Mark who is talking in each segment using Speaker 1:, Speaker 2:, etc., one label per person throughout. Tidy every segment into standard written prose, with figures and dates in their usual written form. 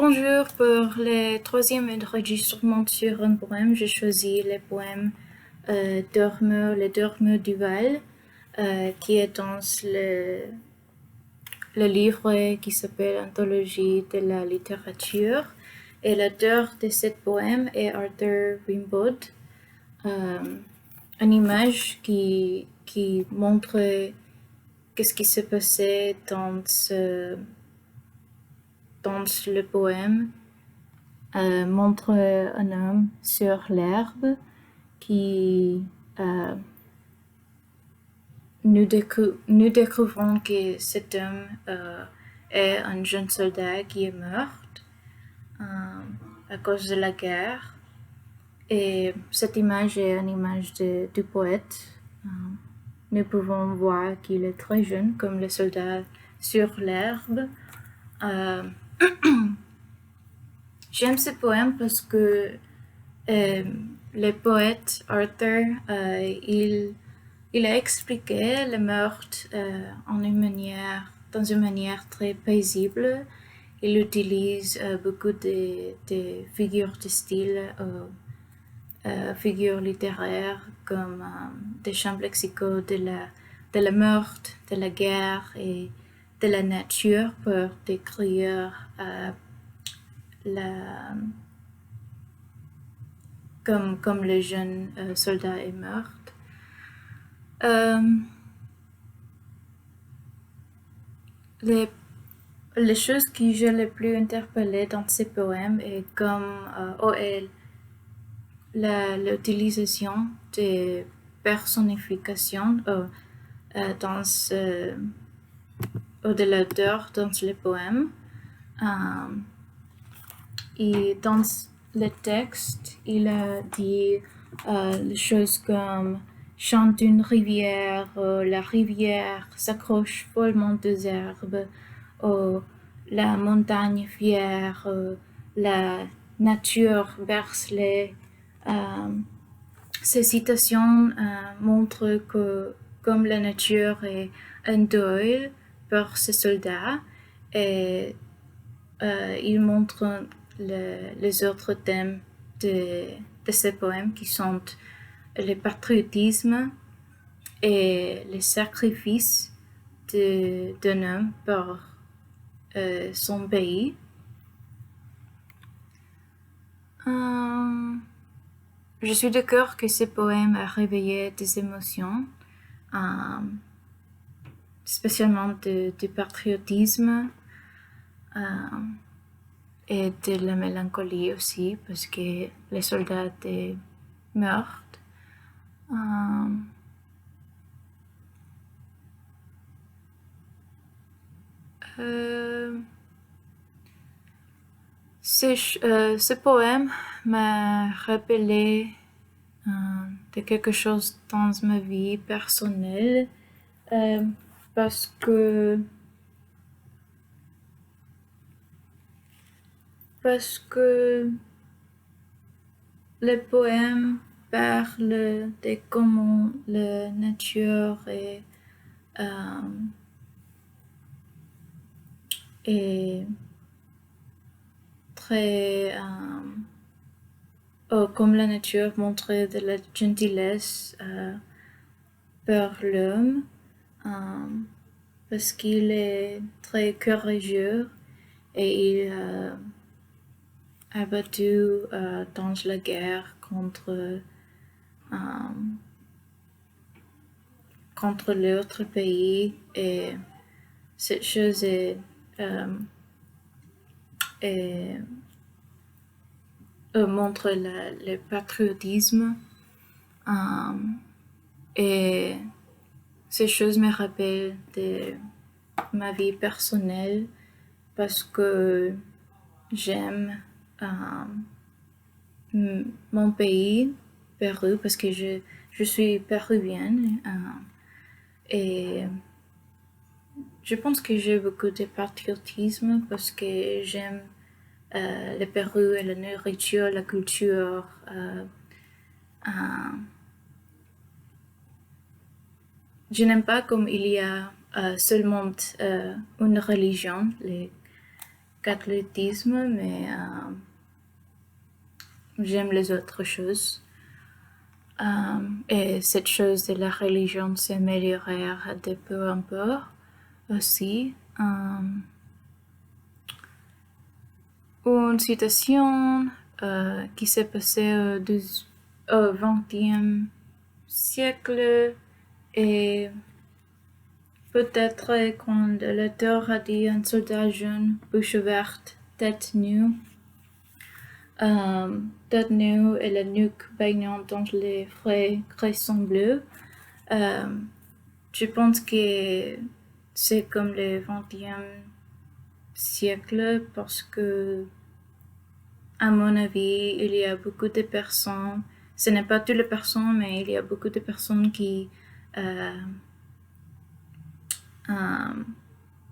Speaker 1: Bonjour, pour le troisième enregistrement sur un poème, j'ai choisi le poème Le Dormeur du Val, qui est dans le livre qui s'appelle Anthologie de la littérature. Et l'auteur de ce poème est Arthur Rimbaud. Une image qui montre qu'est-ce qui s'est passé dans le poème. Montre un homme sur l'herbe qui nous découvrons que cet homme est un jeune soldat qui est mort à cause de la guerre. Et cette image est une image du poète. Nous pouvons voir qu'il est très jeune, comme le soldat sur l'herbe. J'aime ce poème parce que le poète Arthur, il a expliqué le meurtre dans une manière très paisible. Il utilise beaucoup de figures de style, figures littéraires comme des champs lexicaux de la meurtre, de la guerre et de la nature pour décrire comme le jeune soldat est mort. Les choses que j'ai le plus interpellées dans ces poèmes est l'utilisation de personnifications de l'auteur dans les poèmes. Et dans le texte, il a dit les choses comme chante d'une rivière, la rivière s'accroche follement des herbes, la montagne fière, la nature berce les. Ces citations montrent que comme la nature est un deuil pour ces soldats, et ils montrent les autres thèmes de ces poèmes qui sont le patriotisme et le sacrifice d'un homme pour son pays. Je suis d'accord que ce poème a réveillé des émotions, spécialement du patriotisme et de la mélancolie aussi, parce que les soldats étaient morts. Ce poème m'a rappelé de quelque chose dans ma vie personnelle, parce que le poème parle de comment la nature est très comme la nature montre de la gentillesse pour l'homme, parce qu'il est très courageux et il a battu dans la guerre contre l'autre pays, et cette chose montre le patriotisme, et ces choses me rappellent de ma vie personnelle parce que j'aime mon pays, Pérou, parce que je suis péruvienne, et je pense que j'ai beaucoup de patriotisme parce que j'aime le Pérou et la nourriture, la culture. Je n'aime pas comme il y a seulement une religion, catholicisme, mais j'aime les autres choses. Et cette chose de la religion s'est améliorée de peu en peu aussi. Une citation qui s'est passée au XXe siècle et peut-être quand l'auteur a dit un soldat jeune, bouche ouverte, tête nue. Tête nue et la nuque baignant dans les frais graissons bleus. Je pense que c'est comme le XXe siècle parce que, à mon avis, il y a beaucoup de personnes, ce n'est pas toutes les personnes, mais il y a beaucoup de personnes qui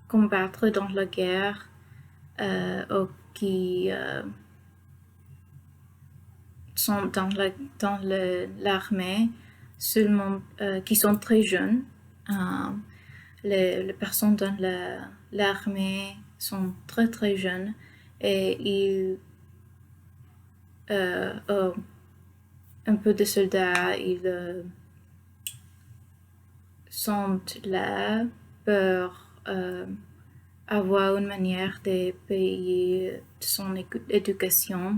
Speaker 1: combattent dans la guerre ou qui sont dans l'armée seulement qui sont très jeunes. Les personnes dans l'armée sont très très jeunes et ils ont un peu de soldats, ils sont là pour avoir une manière de payer son éducation.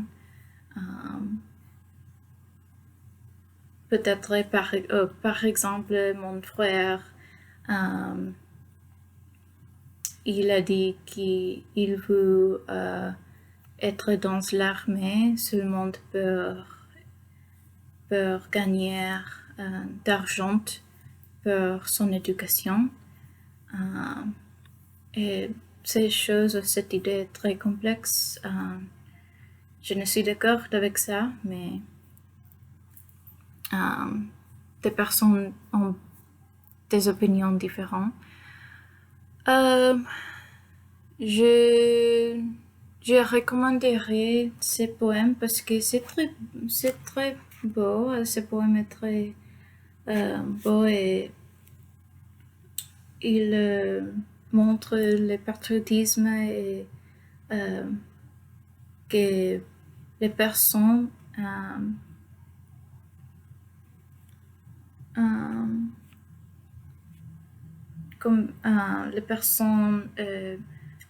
Speaker 1: Peut-être par exemple mon frère il a dit qu'il veut être dans l'armée seulement pour gagner d'argent pour son éducation. Et ces choses, cette idée est très complexe. Je ne suis d'accord avec ça, mais des personnes ont des opinions différentes. Je recommanderais ces poèmes parce que c'est très beau. Ce poème est très beau et il montre le patriotisme et que les personnes comme les personnes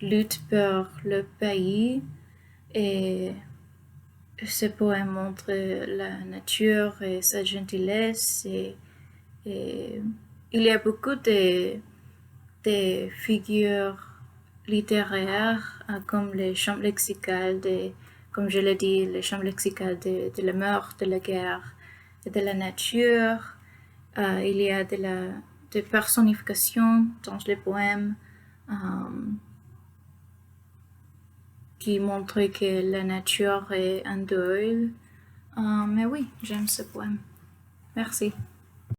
Speaker 1: luttent pour le pays et ce poème montre la nature et sa gentillesse et il y a beaucoup de figures littéraires comme les champs lexicales comme je l'ai dit, les champs lexicales de la mort, de la guerre et de la nature. Il y a de personnifications dans les poèmes qui montrent que la nature est en deuil. Mais oui, j'aime ce poème. Merci.